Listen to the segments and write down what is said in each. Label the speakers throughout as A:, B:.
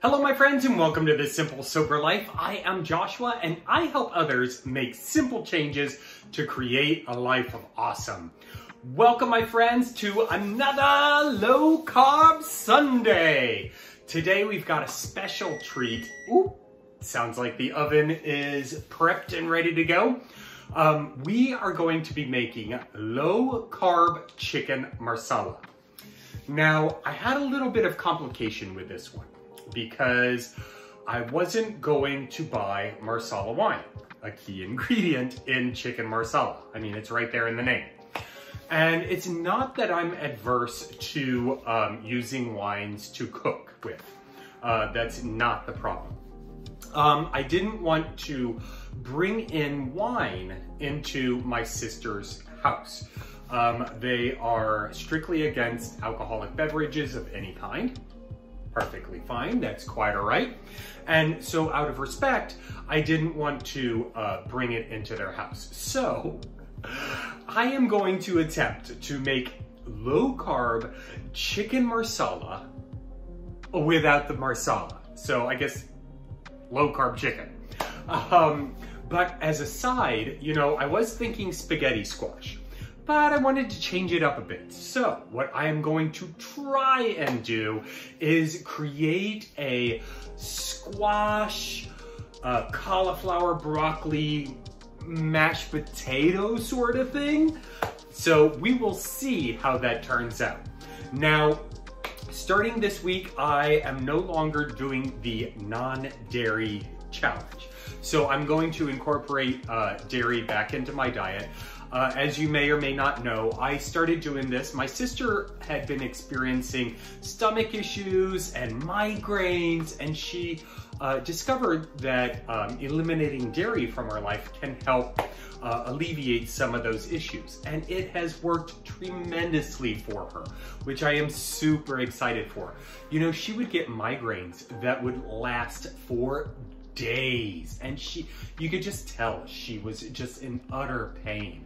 A: Hello my friends and welcome to The Simple Sober Life. I am Joshua and I help others make simple changes to create a life of awesome. Welcome my friends to another low carb Sunday. Today we've got a special treat. Ooh, sounds like the oven is prepped and ready to go. We are going to be making low carb chicken marsala. Now I had a little bit of complication with this one, because I wasn't going to buy marsala wine, a key ingredient in chicken marsala. I mean, it's right there in the name. And it's not that I'm adverse to using wines to cook with. That's not the problem. I didn't want to bring in wine into my sister's house. They are strictly against alcoholic beverages of any kind. Perfectly fine, that's quite all right. And so out of respect, I didn't want to bring it into their house. So I am going to attempt to make low carb chicken marsala without the marsala. So I guess low carb chicken. But as a side, you know, I was thinking spaghetti squash, but I wanted to change it up a bit. So what I am going to try and do is create a squash, cauliflower, broccoli, mashed potato sort of thing. So we will see how that turns out. Now, starting this week, I am no longer doing the non-dairy challenge. So I'm going to incorporate dairy back into my diet. As you may or may not know, I started doing this. My sister had been experiencing stomach issues and migraines, and she discovered that eliminating dairy from her life can help alleviate some of those issues. And it has worked tremendously for her, which I am super excited for. You know, she would get migraines that would last for days, and you could just tell she was just in utter pain.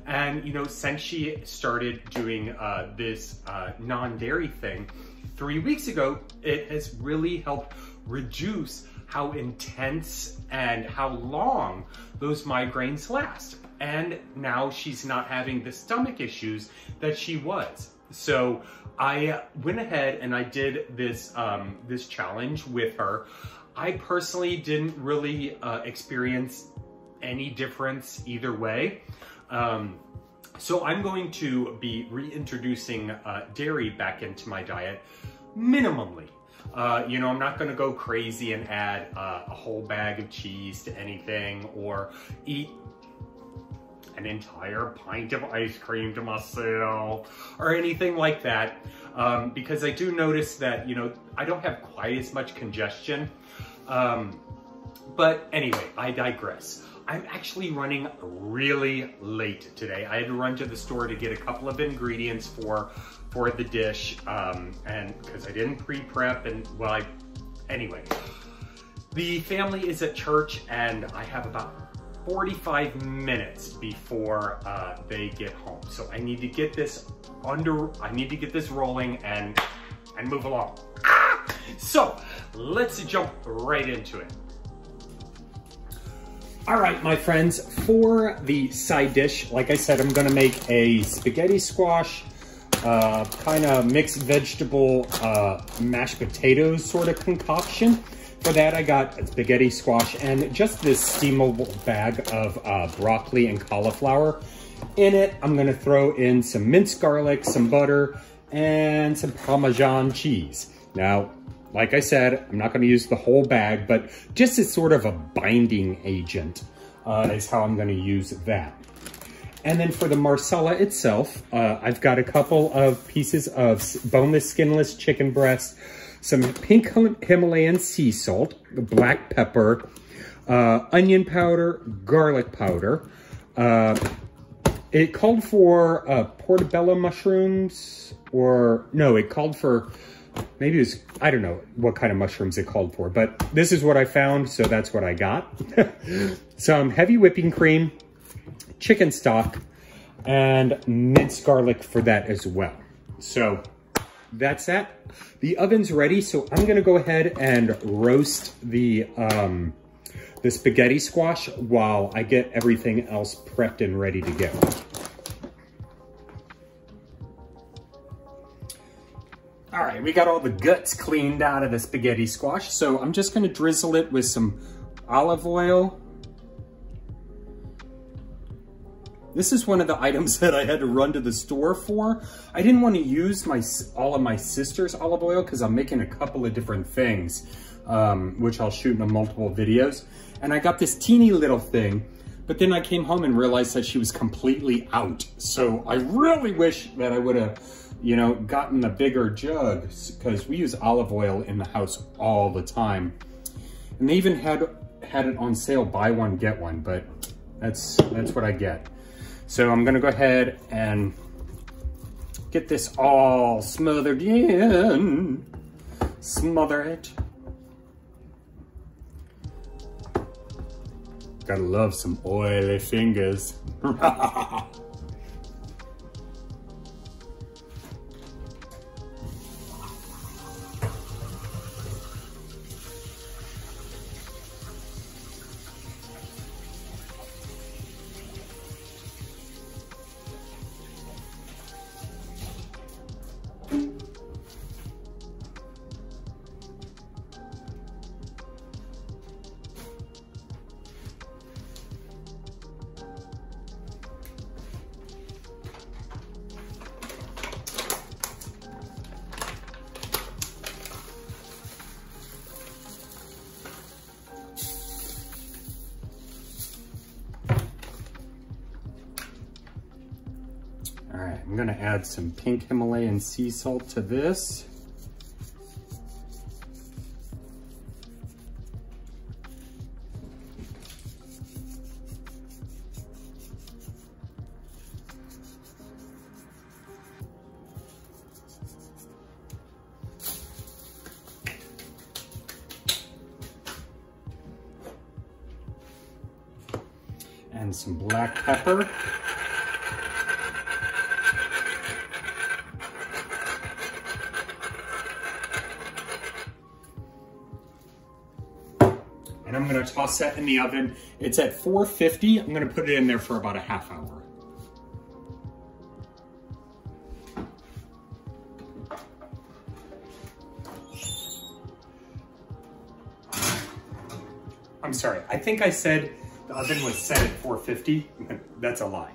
A: And you know, since she started doing this non-dairy thing 3 weeks ago, it has really helped reduce how intense and how long those migraines last. And now she's not having the stomach issues that she was. So I went ahead and I did this this challenge with her. I personally didn't really experience any difference either way. So I'm going to be reintroducing dairy back into my diet minimally. You know, I'm not gonna go crazy and add a whole bag of cheese to anything or eat an entire pint of ice cream to myself or anything like that. Because I do notice that, you know, I don't have quite as much congestion. But anyway, I digress. I'm actually running really late today. I had to run to the store to get a couple of ingredients for the dish, and because I didn't pre-prep, and well, anyway. The family is at church and I have about 45 minutes before they get home. So I need to get this rolling and move along. So let's jump right into it. All right, my friends, for the side dish, like I said, I'm gonna make a spaghetti squash, kind of mixed vegetable, mashed potatoes sort of concoction. For that, I got spaghetti squash and just this steamable bag of broccoli and cauliflower. In it, I'm gonna throw in some minced garlic, some butter, and some Parmesan cheese. Now, like I said, I'm not going to use the whole bag, but just as sort of a binding agent is how I'm going to use that. And then for the marsala itself, I've got a couple of pieces of boneless, skinless chicken breast, some pink Himalayan sea salt, black pepper, onion powder, garlic powder. It called for portobello mushrooms, or no, it called for, maybe it was, I don't know what kind of mushrooms it called for, but this is what I found, so that's what I got. Some heavy whipping cream, chicken stock, and minced garlic for that as well. So that's that. The oven's ready, so I'm gonna go ahead and roast the spaghetti squash while I get everything else prepped and ready to go. All right, we got all the guts cleaned out of the spaghetti squash, so I'm just gonna drizzle it with some olive oil. This is one of the items that I had to run to the store for. I didn't want to use all of my sister's olive oil because I'm making a couple of different things, which I'll shoot in multiple videos. And I got this teeny little thing, but then I came home and realized that she was completely out. So I really wish that I would have, you know, gotten a bigger jug, because we use olive oil in the house all the time. And they even had it on sale, buy one, get one, but that's what I get. So I'm gonna go ahead and get this all smothered in. Smother it. Gotta love some oily fingers. All right, I'm gonna add some pink Himalayan sea salt to this. And some black pepper. And I'm gonna toss that in the oven. It's at 450. I'm gonna put it in there for about a half hour. I'm sorry, I think I said the oven was set at 450. That's a lie.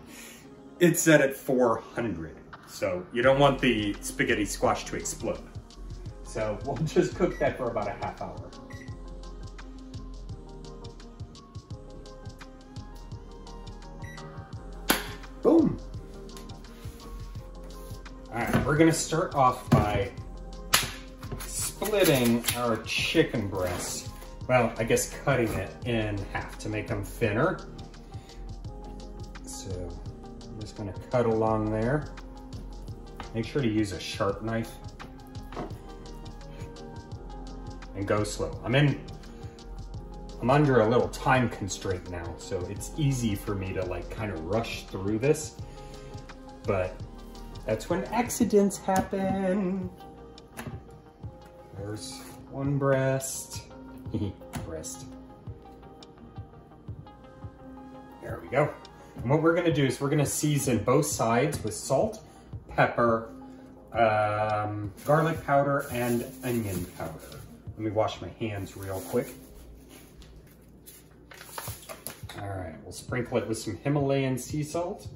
A: It's set at 400. So you don't want the spaghetti squash to explode. So we'll just cook that for about a half hour. Boom. All right, we're gonna start off by splitting our chicken breasts. Well, I guess cutting it in half to make them thinner. So I'm just gonna cut along there. Make sure to use a sharp knife. And go slow. I'm under a little time constraint now, so it's easy for me to like kind of rush through this, but that's when accidents happen. There's one breast. Breast. There we go. And what we're gonna do is we're gonna season both sides with salt, pepper, garlic powder, and onion powder. Let me wash my hands real quick. All right, we'll sprinkle it with some Himalayan sea salt.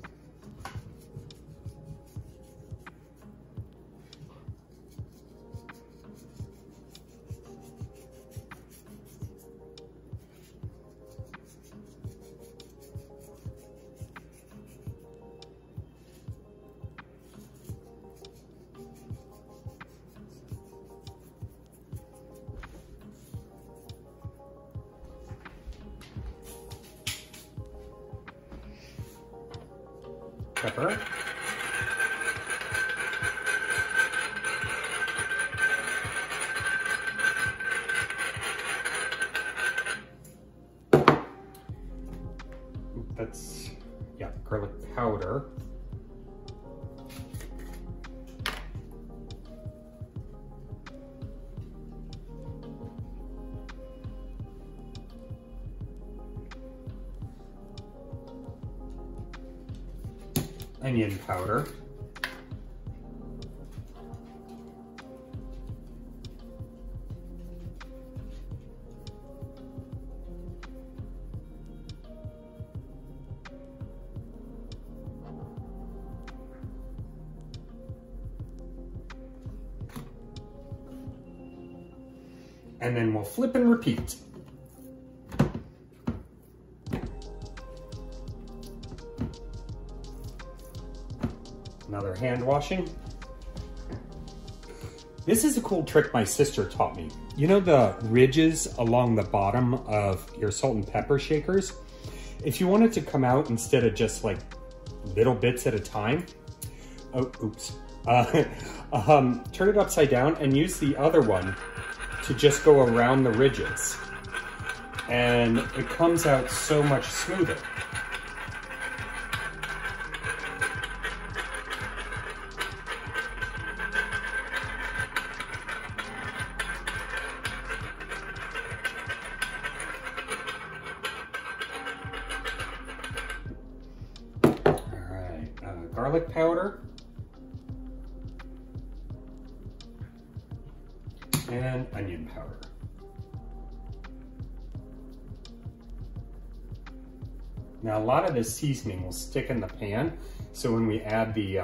A: Pepper. That's, yeah, garlic powder. onion powder. And then we'll flip and repeat. Another hand washing. This is a cool trick my sister taught me. You know the ridges along the bottom of your salt and pepper shakers? If you want it to come out instead of just like little bits at a time, turn it upside down and use the other one to just go around the ridges. And it comes out so much smoother. Garlic powder and onion powder. Now a lot of this seasoning will stick in the pan, so when we add the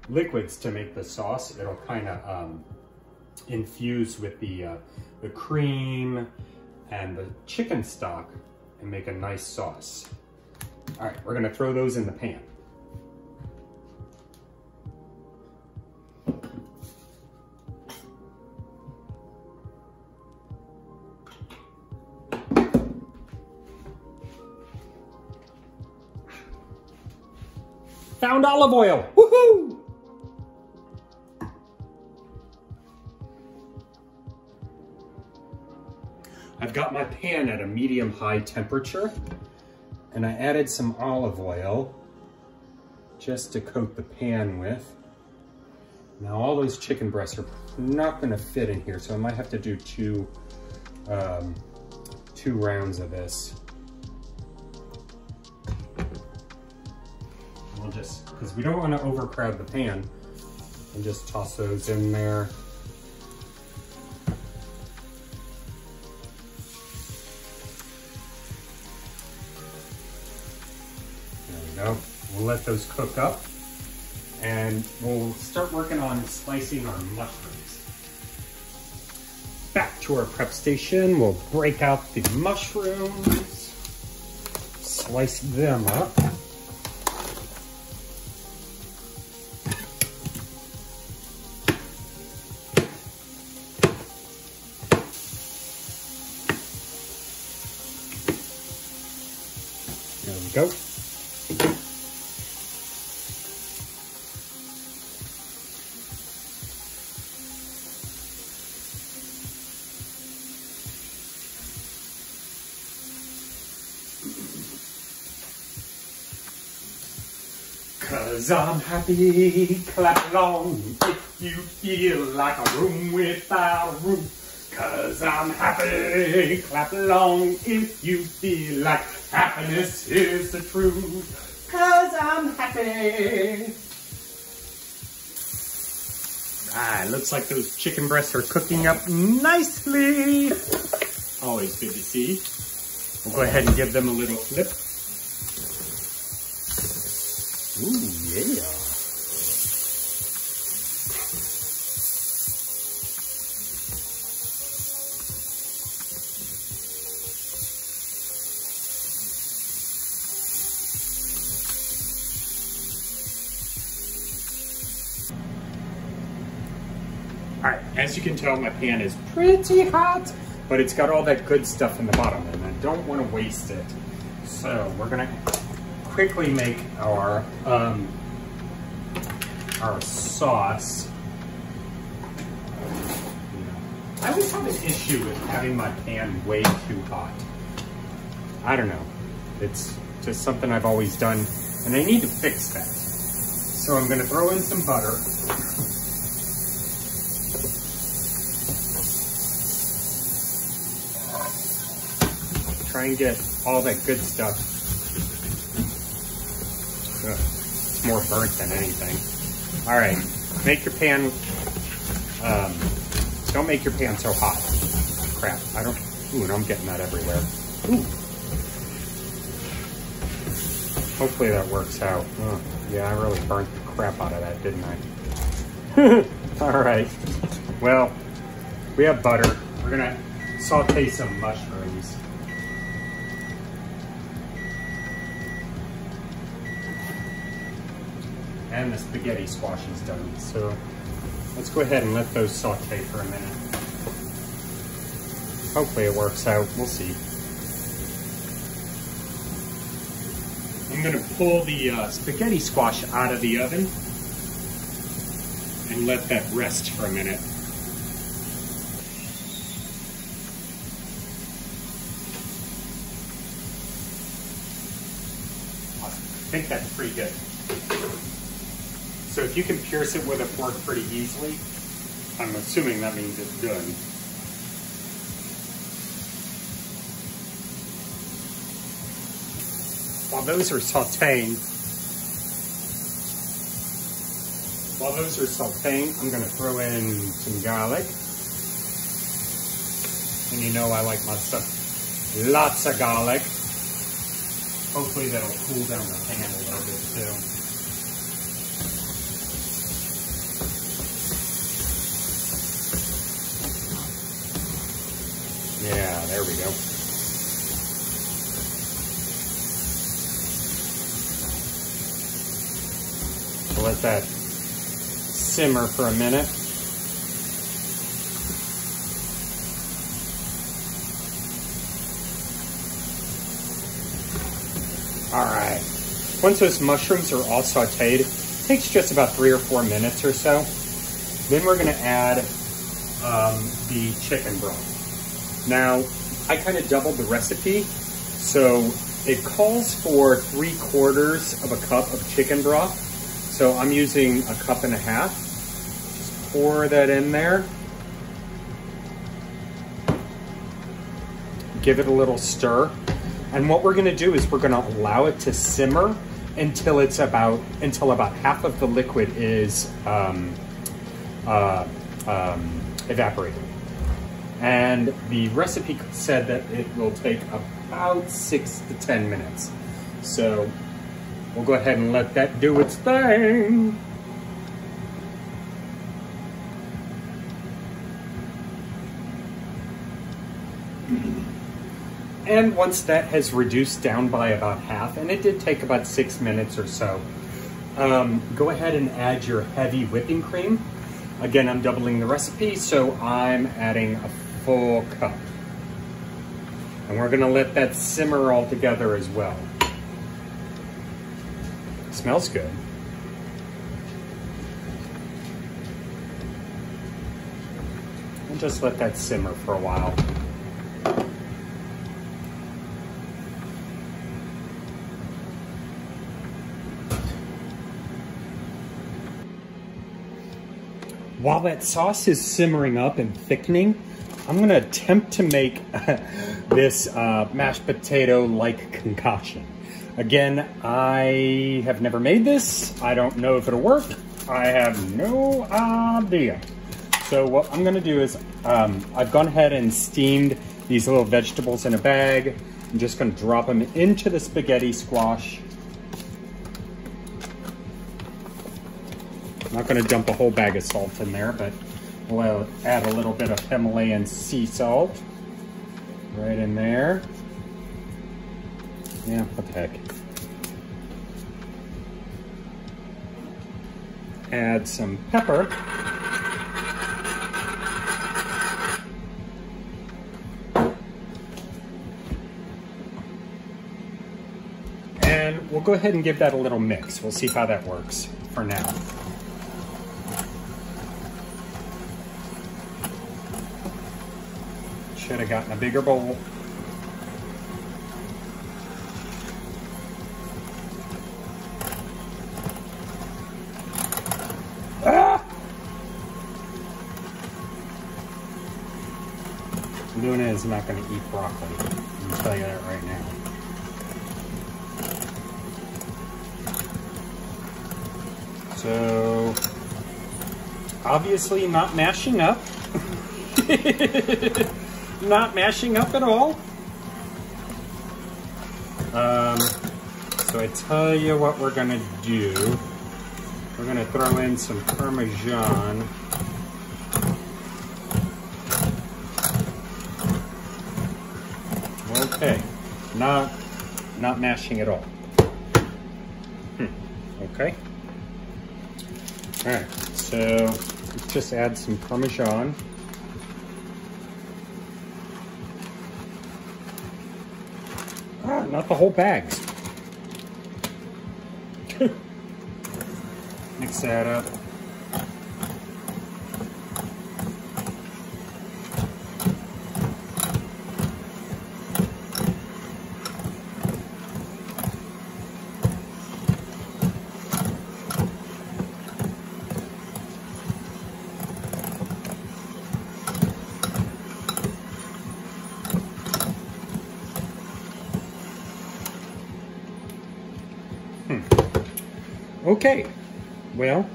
A: liquids to make the sauce, it'll kind of infuse with the cream and the chicken stock and make a nice sauce. All right, we're gonna throw those in the pan. Found olive oil, woohoo! I've got my pan at a medium-high temperature, and I added some olive oil just to coat the pan with. Now all those chicken breasts are not gonna fit in here, so I might have to do two rounds of this. We'll just, because we don't want to overcrowd the pan, and just toss those in there. There we go. We'll let those cook up, and we'll start working on slicing our mushrooms. Back to our prep station, we'll break out the mushrooms, slice them up. There we go. Cause I'm happy, clap along if you feel like a room without a roof. Cause I'm happy, clap along if you feel like happiness is the truth. Cause I'm happy. Ah, looks like those chicken breasts are cooking up nicely. Always good to see. We'll go ahead and give them a little flip. Ooh, yeah. All right, as you can tell, my pan is pretty hot, but it's got all that good stuff in the bottom, and I don't want to waste it. So we're gonna quickly make our sauce. I always have an issue with having my pan way too hot. I don't know. It's just something I've always done, and I need to fix that. So I'm gonna throw in some butter. Try and get all that good stuff looks more burnt than anything. All right, make your pan, don't make your pan so hot. Crap, ooh, and I'm getting that everywhere. Ooh. Hopefully that works out. Oh, yeah, I really burnt the crap out of that, didn't I? All right, well, we have butter. We're gonna saute some mushrooms. And the spaghetti squash is done. So let's go ahead and let those saute for a minute. Hopefully it works out, we'll see. I'm gonna pull the spaghetti squash out of the oven and let that rest for a minute. Awesome. I think that's pretty good. So if you can pierce it with a fork pretty easily, I'm assuming that means it's done. While those are sauteing, I'm gonna throw in some garlic. And you know I like my stuff, lots of garlic. Hopefully that'll cool down the pan a little bit too. Yeah, there we go. So let that simmer for a minute. All right. Once those mushrooms are all sauteed, it takes just about 3 or 4 minutes or so. Then we're gonna add the chicken broth. Now, I kind of doubled the recipe, so it calls for 3/4 of a cup of chicken broth. So I'm using a 1.5 cups. Just pour that in there. Give it a little stir. And what we're gonna do is we're gonna allow it to simmer until about half of the liquid is evaporated. And the recipe said that it will take about 6 to 10 minutes. So we'll go ahead and let that do its thing. And once that has reduced down by about half, and it did take about 6 minutes or so, go ahead and add your heavy whipping cream. Again, I'm doubling the recipe, so I'm adding a full cup. And we're gonna let that simmer all together as well. It smells good. We'll just let that simmer for a while. While that sauce is simmering up and thickening, I'm gonna attempt to make this mashed potato-like concoction. Again, I have never made this. I don't know if it'll work. I have no idea. So what I'm gonna do is, I've gone ahead and steamed these little vegetables in a bag. I'm just gonna drop them into the spaghetti squash. I'm not gonna dump a whole bag of salt in there, but we'll add a little bit of Himalayan sea salt right in there. Yeah, what the heck. Add some pepper. And we'll go ahead and give that a little mix. We'll see how that works for now. Should have gotten a bigger bowl. Ah! Luna is not going to eat broccoli. I can tell you that right now. So, obviously not mashing up. Not mashing up at all. So I tell you what we're gonna do. We're gonna throw in some Parmesan. Okay, not mashing at all. Okay. All right, so let's just add some Parmesan. Not the whole bags. Mix that up. Okay, well,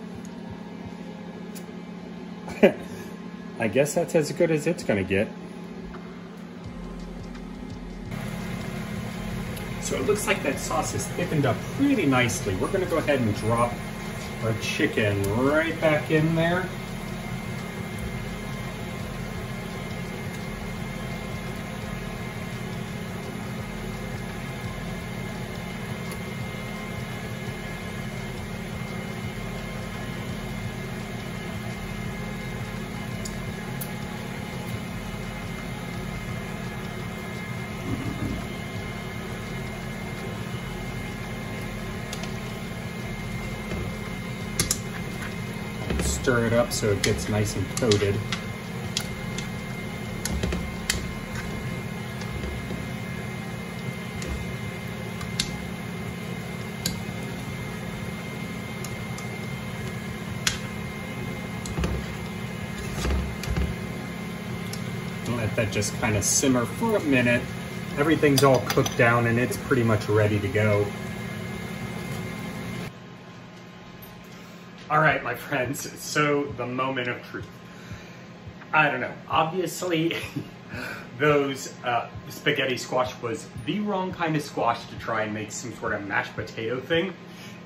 A: I guess that's as good as it's gonna get. So it looks like that sauce is thickened up pretty nicely. We're gonna go ahead and drop our chicken right back in there. Stir it up so it gets nice and coated. And let that just kind of simmer for a minute. Everything's all cooked down and it's pretty much ready to go. All right, my friends, so the moment of truth. I don't know, obviously those spaghetti squash was the wrong kind of squash to try and make some sort of mashed potato thing.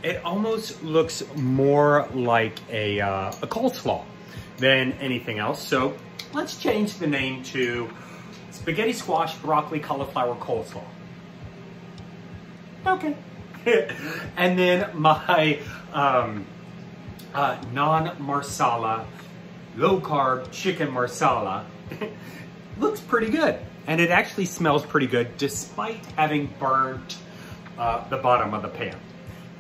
A: It almost looks more like a coleslaw than anything else. So let's change the name to spaghetti squash, broccoli, cauliflower, coleslaw. Okay. And then my non-marsala, low-carb chicken marsala looks pretty good. And it actually smells pretty good despite having burnt the bottom of the pan.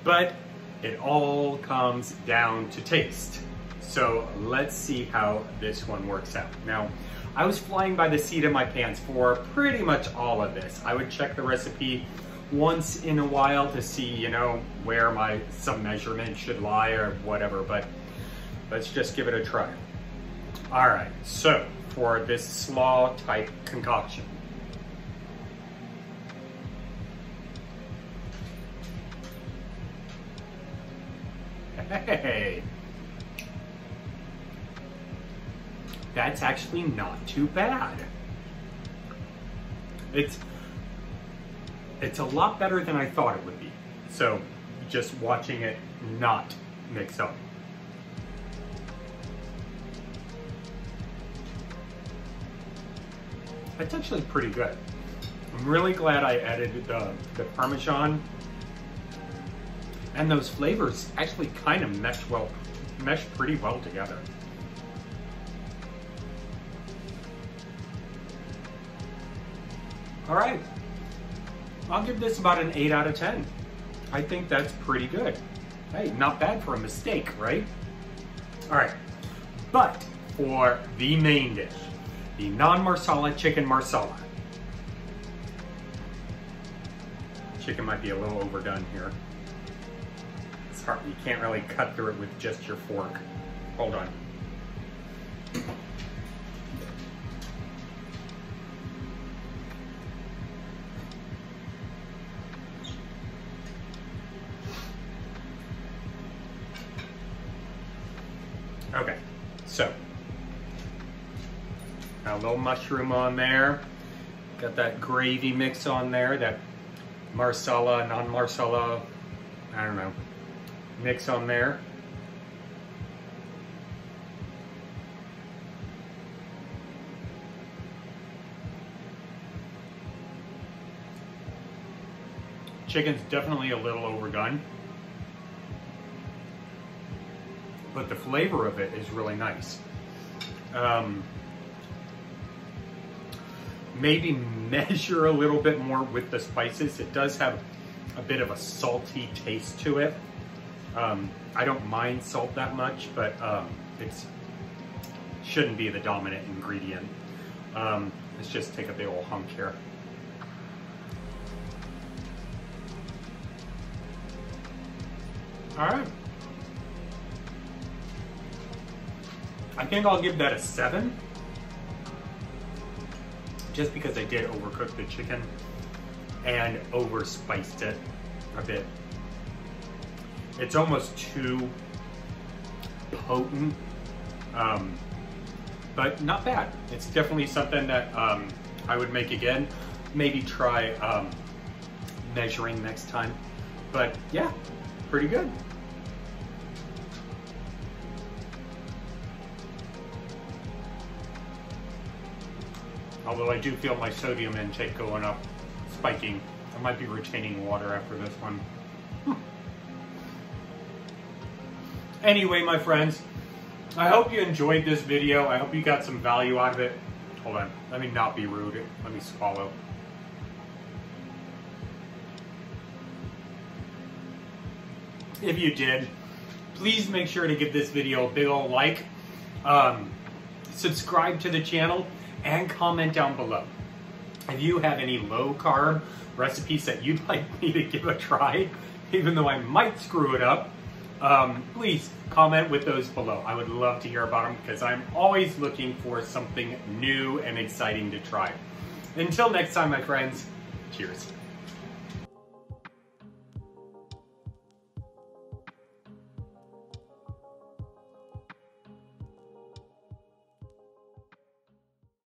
A: But it all comes down to taste. So let's see how this one works out. Now, I was flying by the seat of my pants for pretty much all of this. I would check the recipe once in a while to see, you know, where some measurement should lie or whatever, but let's just give it a try. All right, so for this slaw type concoction, hey, that's actually not too bad. It's a lot better than I thought it would be. So just watching it not mix up. It's actually pretty good. I'm really glad I added the Parmesan, and those flavors actually kind of mesh pretty well together. All right. I'll give this about an 8 out of 10. I think that's pretty good. Hey, not bad for a mistake, right? All right, but for the main dish, the non-marsala chicken marsala. Chicken might be a little overdone here. It's hard, you can't really cut through it with just your fork. Hold on. Got a little mushroom on there. Got that gravy mix on there, that Marsala, non-Marsala, I don't know, mix on there. Chicken's definitely a little overdone, but the flavor of it is really nice. Maybe measure a little bit more with the spices. It does have a bit of a salty taste to it. I don't mind salt that much, but it shouldn't be the dominant ingredient. Let's just take a big old hunk here. All right. I think I'll give that a 7. Just because I did overcook the chicken and overspiced it a bit. It's almost too potent, but not bad. It's definitely something that I would make again. Maybe try measuring next time. But yeah, pretty good. Although I do feel my sodium intake going up, spiking. I might be retaining water after this one. Anyway, my friends, I hope you enjoyed this video. I hope you got some value out of it. Hold on, let me not be rude. Let me swallow. If you did, please make sure to give this video a big old like. Subscribe to the channel. And comment down below. If you have any low carb recipes that you'd like me to give a try, even though I might screw it up, please comment with those below. I would love to hear about them because I'm always looking for something new and exciting to try. Until next time, my friends, cheers.